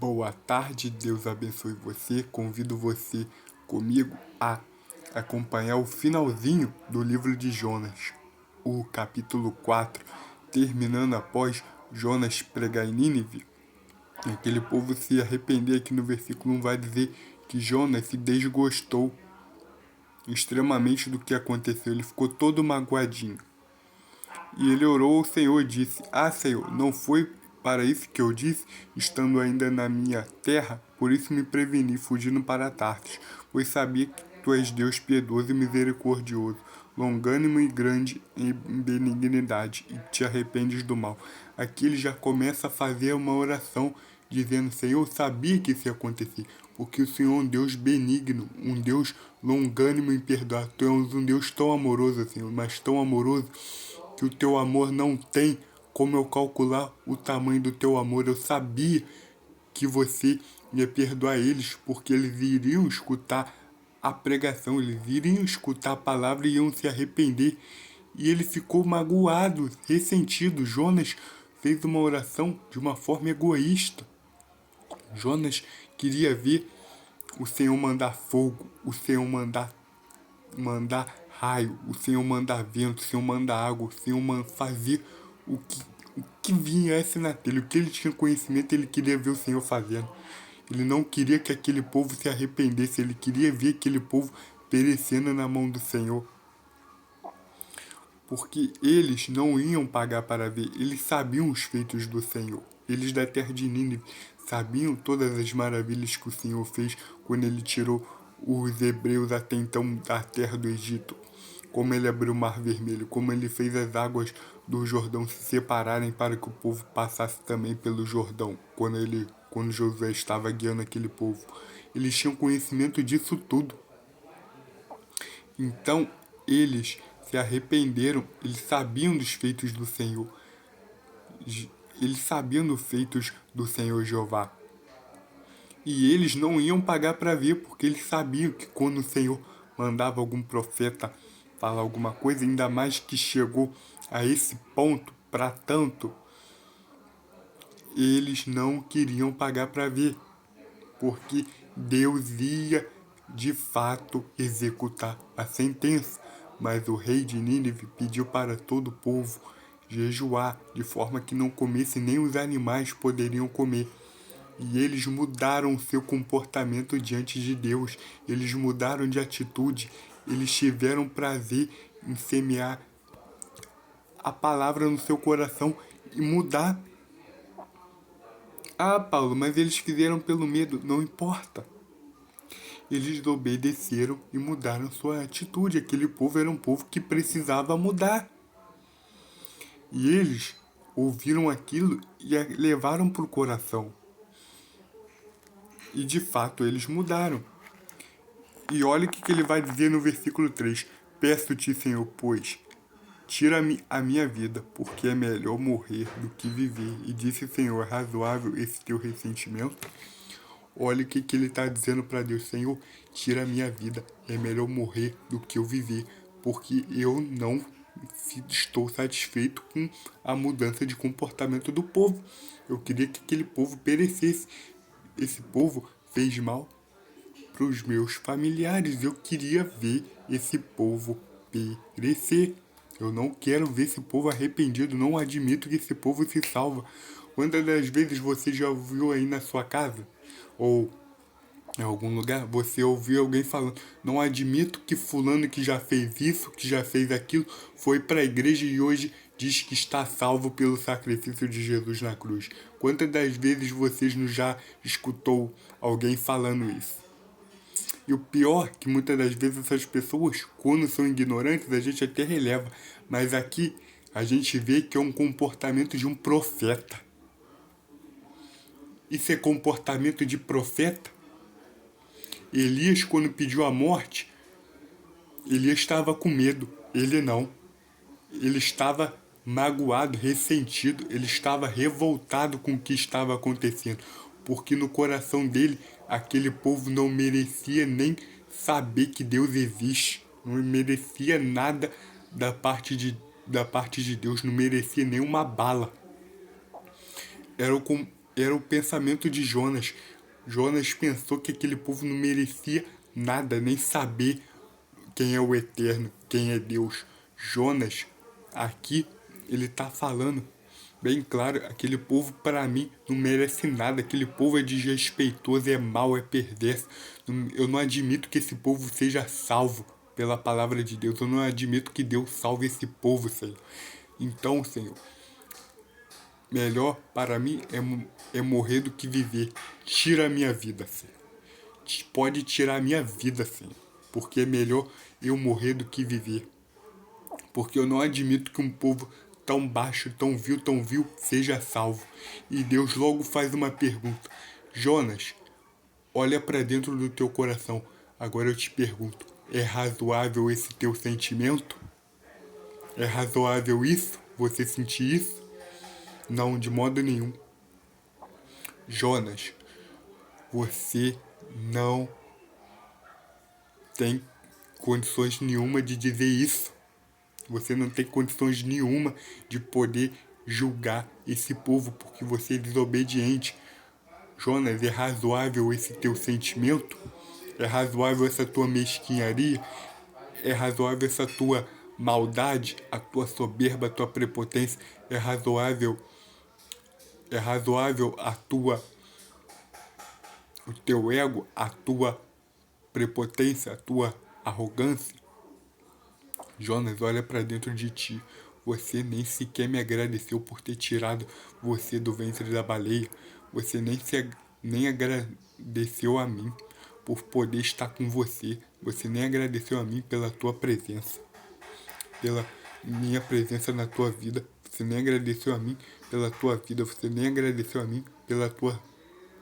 Boa tarde, Deus abençoe você. Convido você comigo a acompanhar o finalzinho do livro de Jonas, o capítulo 4, terminando após Jonas pregar em Nínive. Aquele povo se arrepender, aqui no versículo 1 vai dizer que Jonas se desgostou extremamente do que aconteceu, ele ficou todo magoadinho. E ele orou ao Senhor e disse: Ah, Senhor, não foi para isso que eu disse, estando ainda na minha terra? Por isso me preveni, fugindo para Tarsis, pois sabia que tu és Deus piedoso e misericordioso, longânimo e grande em benignidade, e te arrependes do mal. Aqui ele já começa a fazer uma oração, dizendo: Senhor, eu sabia que isso ia acontecer, porque o Senhor é um Deus benigno, um Deus longânimo e perdoado. Tu és um Deus tão amoroso, Senhor, mas tão amoroso que o teu amor não tem como eu calcular o tamanho do teu amor. Eu sabia que você ia perdoar eles, porque eles iriam escutar a pregação, eles iriam escutar a palavra e iam se arrepender. E ele ficou magoado, ressentido. Jonas fez uma oração de uma forma egoísta. Jonas queria ver o Senhor mandar fogo, o Senhor mandar raio, o Senhor mandar vento, o Senhor mandar água, o Senhor fazer o que viesse na telha. O que ele tinha conhecimento, ele queria ver o Senhor fazendo. Ele não queria que aquele povo se arrependesse, ele queria ver aquele povo perecendo na mão do Senhor. Porque eles não iam pagar para ver, eles sabiam os feitos do Senhor. Eles da terra de Nínive sabiam todas as maravilhas que o Senhor fez quando ele tirou os hebreus até então da terra do Egito. Como ele abriu o mar vermelho, como ele fez as águas do Jordão se separarem para que o povo passasse também pelo Jordão, quando Josué estava guiando aquele povo. Eles tinham conhecimento disso tudo. Então, eles se arrependeram, eles sabiam dos feitos do Senhor. Eles sabiam dos feitos do Senhor Jeová. E eles não iam pagar para ver, porque eles sabiam que quando o Senhor mandava algum profeta falar alguma coisa, ainda mais que chegou a esse ponto, para tanto, eles não queriam pagar para ver, porque Deus ia de fato executar a sentença. Mas o rei de Nínive pediu para todo o povo jejuar, de forma que não comesse nem os animais poderiam comer. E eles mudaram o seu comportamento diante de Deus, eles mudaram de atitude, eles tiveram prazer em semear a palavra no seu coração e mudar. Ah, Paulo, mas eles fizeram pelo medo. Não importa. Eles obedeceram e mudaram sua atitude. Aquele povo era um povo que precisava mudar. E eles ouviram aquilo e levaram para o coração. E de fato eles mudaram. E olha o que ele vai dizer no versículo 3. Peço-te, Senhor, pois, tira-me a minha vida, porque é melhor morrer do que viver. E disse o Senhor: é razoável esse teu ressentimento? Olha o que ele está dizendo para Deus: Senhor, tira a minha vida, é melhor morrer do que eu viver, porque eu não estou satisfeito com a mudança de comportamento do povo. Eu queria que aquele povo perecesse. Esse povo fez mal para os meus familiares. Eu queria ver esse povo perecer. Eu não quero ver esse povo arrependido. Não admito que esse povo se salva. Quantas das vezes você já ouviu aí na sua casa? Ou em algum lugar, você ouviu alguém falando: não admito que fulano que já fez isso, que já fez aquilo, foi para a igreja e hoje diz que está salvo pelo sacrifício de Jesus na cruz. Quantas das vezes vocês não já escutou alguém falando isso? E o pior, que muitas das vezes essas pessoas, quando são ignorantes, a gente até releva. Mas aqui, a gente vê que é um comportamento de um profeta. Isso é comportamento de profeta? Elias, quando pediu a morte, Elias estava com medo. Ele não. Ele estava magoado, ressentido. Ele estava revoltado com o que estava acontecendo. Porque no coração dele, aquele povo não merecia nem saber que Deus existe. Não merecia nada da parte de Deus. Não merecia nenhuma bala. era o pensamento de Jonas. Jonas pensou que aquele povo não merecia nada, nem saber quem é o Eterno, quem é Deus. Jonas, aqui, ele está falando bem claro, aquele povo para mim não merece nada, aquele povo é desrespeitoso, é mau, é perverso. Eu não admito que esse povo seja salvo pela palavra de Deus, eu não admito que Deus salve esse povo, Senhor. Então, Senhor, melhor para mim é morrer do que viver. Tira a minha vida, Senhor. Pode tirar a minha vida, Senhor, porque é melhor eu morrer do que viver. Porque eu não admito que um povo tão baixo, tão vil, seja salvo. E Deus logo faz uma pergunta. Jonas, olha para dentro do teu coração. Agora eu te pergunto, é razoável esse teu sentimento? É razoável isso? Você sentir isso? Não, de modo nenhum. Jonas, você não tem condições nenhuma de dizer isso. Você não tem condições nenhuma de poder julgar esse povo porque você é desobediente. Jonas, é razoável esse teu sentimento? É razoável essa tua mesquinharia? É razoável essa tua maldade, a tua soberba, a tua prepotência? É razoável o teu ego, a tua prepotência, a tua arrogância? Jonas, olha para dentro de ti. Você nem sequer me agradeceu por ter tirado você do ventre da baleia. Você nem agradeceu a mim por poder estar com você. Você nem agradeceu a mim pela tua presença, pela minha presença na tua vida. Você nem agradeceu a mim pela tua vida. Você nem agradeceu a mim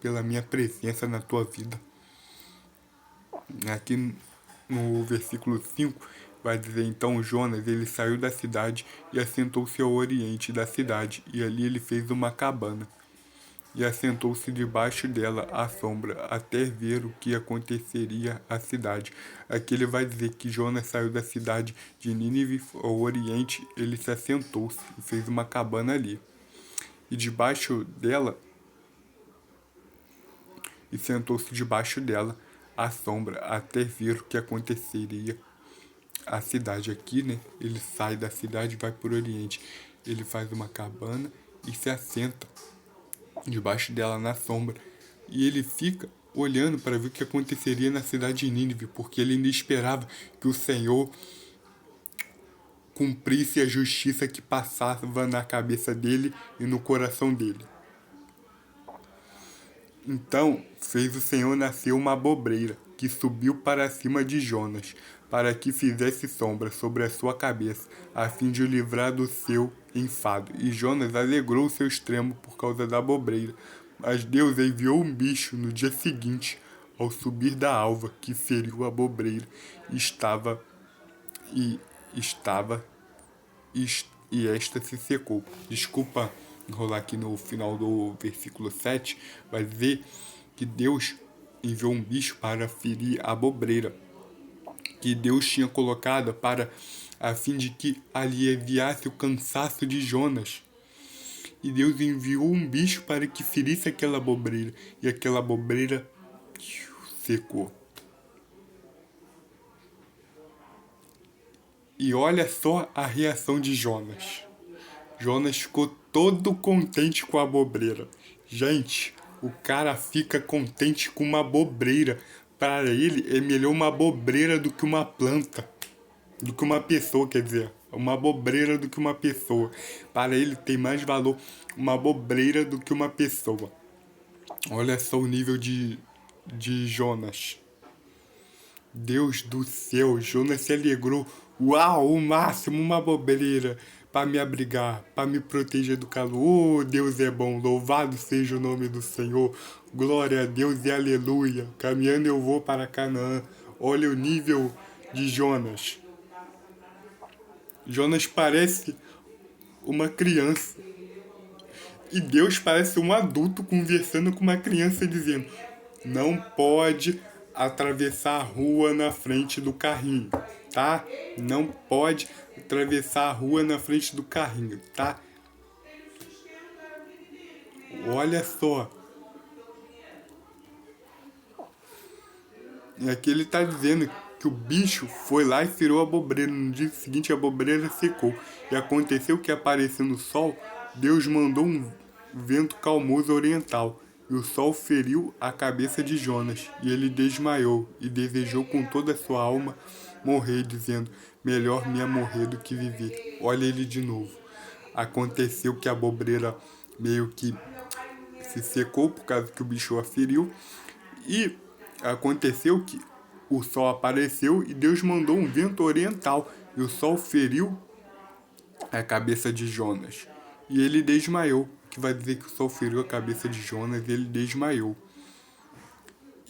pela minha presença na tua vida. Aqui no versículo 5 vai dizer, então Jonas, ele saiu da cidade e assentou-se ao oriente da cidade, e ali ele fez uma cabana, e assentou-se debaixo dela à sombra, até ver o que aconteceria à cidade. Aqui ele vai dizer que Jonas saiu da cidade de Nínive ao oriente, ele se assentou-se e fez uma cabana ali. E debaixo dela, e sentou-se debaixo dela à sombra, até ver o que aconteceria à cidade. Aqui, né? Ele sai da cidade e vai para o oriente. Ele faz uma cabana e se assenta debaixo dela na sombra. E ele fica olhando para ver o que aconteceria na cidade de Nínive, porque ele ainda esperava que o Senhor cumprisse a justiça que passava na cabeça dele e no coração dele. Então fez o Senhor nascer uma abobreira, que subiu para cima de Jonas, para que fizesse sombra sobre a sua cabeça, a fim de o livrar do seu enfado. E Jonas alegrou o seu extremo por causa da abobreira. Mas Deus enviou um bicho no dia seguinte, ao subir da alva, que feriu a abobreira, estava e esta se secou. Desculpa enrolar aqui no final do versículo 7, vai dizer que Deus enviou um bicho para ferir a abobreira, que Deus tinha colocado para a fim de que aliviasse o cansaço de Jonas. E Deus enviou um bicho para que ferisse aquela abobreira, e aquela abobreira secou. E olha só a reação de Jonas. Jonas ficou todo contente com a abobreira. Gente, o cara fica contente com uma abobreira. Para ele é melhor uma abobreira do que uma planta. Do que uma pessoa, quer dizer. Uma abobreira do que uma pessoa. Para ele tem mais valor uma abobreira do que uma pessoa. Olha só o nível de Jonas. Deus do céu, Jonas se alegrou. Uau, o máximo, uma abobreira para me abrigar, para me proteger do calor. Oh, Deus é bom, louvado seja o nome do Senhor. Glória a Deus e aleluia. Caminhando eu vou para Canaã. Olha o nível de Jonas. Jonas parece uma criança. E Deus parece um adulto conversando com uma criança dizendo: não pode atravessar a rua na frente do carrinho, tá? Não pode atravessar a rua na frente do carrinho, tá? Olha só. E aqui ele está dizendo que o bicho foi lá e feriu a bobreira. No dia seguinte a bobreira secou. E aconteceu que, aparecendo o sol, Deus mandou um vento calmoso oriental. E o sol feriu a cabeça de Jonas. E ele desmaiou e desejou com toda a sua alma morrer, dizendo: melhor me é morrer do que viver. Olha ele de novo. Aconteceu que a bobreira meio que se secou por causa que o bicho a feriu. E aconteceu que o sol apareceu e Deus mandou um vento oriental. E o sol feriu a cabeça de Jonas. E ele desmaiou. Que vai dizer que o sol feriu a cabeça de Jonas e ele desmaiou.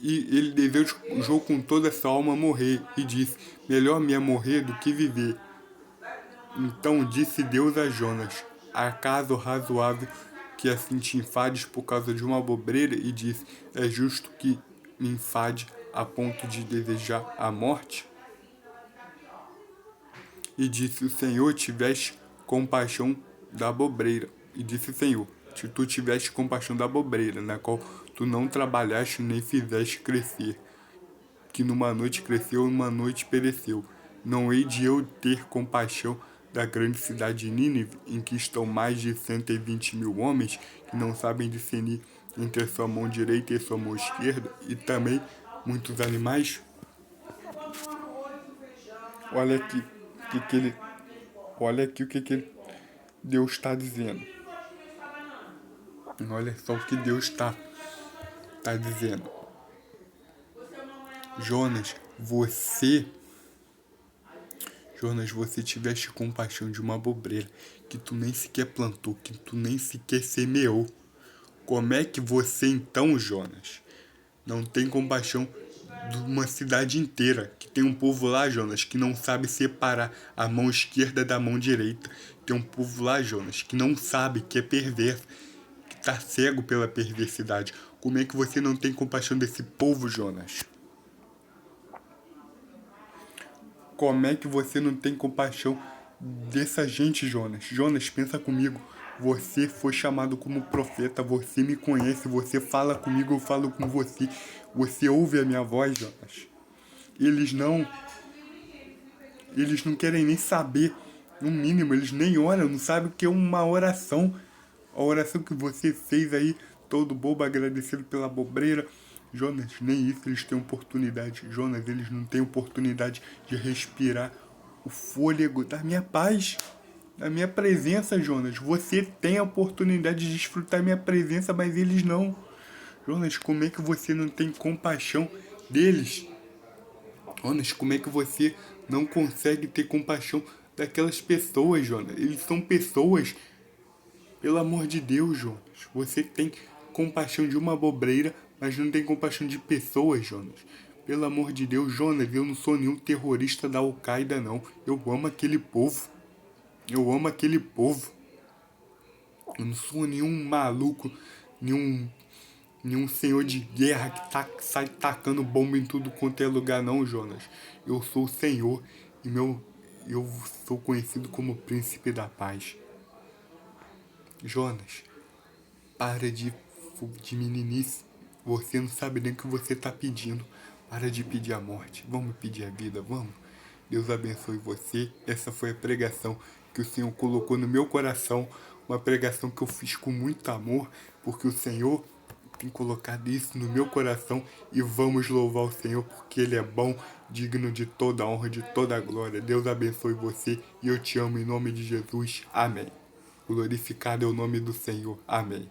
E ele desejou com toda a sua alma morrer. E disse: melhor me é morrer do que viver. Então disse Deus a Jonas: acaso razoável que assim te enfades por causa de uma bobreira? E disse: é justo que me enfade a ponto de desejar a morte? E disse o Senhor: tiveste compaixão da bobreira. E disse o Senhor: se tu tiveste compaixão da bobreira, na qual tu não trabalhaste nem fizeste crescer, que numa noite cresceu e numa noite pereceu, não hei de eu ter compaixão da grande cidade de Nínive, em que estão mais de 120 mil homens, que não sabem discernir entre a sua mão direita e a sua mão esquerda, e também muitos animais? Olha aqui, olha aqui o que Deus está dizendo. Olha só o que Deus tá dizendo. Jonas, você tiveste compaixão de uma bobreira que tu nem sequer plantou, que tu nem sequer semeou. Como é que você então, Jonas, não tem compaixão de uma cidade inteira? Que tem um povo lá, Jonas, que não sabe separar a mão esquerda da mão direita. Tem um povo lá, Jonas, que não sabe, que é perverso, que tá cego pela perversidade. Como é que você não tem compaixão desse povo, Jonas? Como é que você não tem compaixão dessa gente, Jonas? Jonas, pensa comigo. Você foi chamado como profeta, você me conhece, você fala comigo, eu falo com você. Você ouve a minha voz, Jonas. Eles não querem nem saber, no mínimo, eles nem oram, não sabem o que é uma oração. A oração que você fez aí, todo bobo, agradecido pela bobreira. Jonas, nem isso eles têm oportunidade. Jonas, eles não têm oportunidade de respirar o fôlego da minha paz, da minha presença, Jonas. Você tem a oportunidade de desfrutar minha presença, mas eles não. Jonas, como é que você não tem compaixão deles? Jonas, como é que você não consegue ter compaixão daquelas pessoas, Jonas? Eles são pessoas. Pelo amor de Deus, Jonas. Você tem compaixão de uma bobreira, mas não tem compaixão de pessoas, Jonas. Pelo amor de Deus, Jonas, eu não sou nenhum terrorista da Al-Qaeda, não. Eu amo aquele povo. Eu amo aquele povo. Eu não sou nenhum maluco, nenhum senhor de guerra que sai tacando bomba em tudo quanto é lugar, não, Jonas. Eu sou o Senhor e eu sou conhecido como Príncipe da Paz. Jonas, para de meninice. Você não sabe nem o que você está pedindo. Para de pedir a morte. Vamos pedir a vida, vamos. Deus abençoe você. Essa foi a pregação que o Senhor colocou no meu coração. Uma pregação que eu fiz com muito amor, porque o Senhor tem colocado isso no meu coração. E vamos louvar o Senhor, porque Ele é bom, digno de toda a honra, de toda a glória. Deus abençoe você e eu te amo em nome de Jesus. Amém. Glorificado é o nome do Senhor. Amém.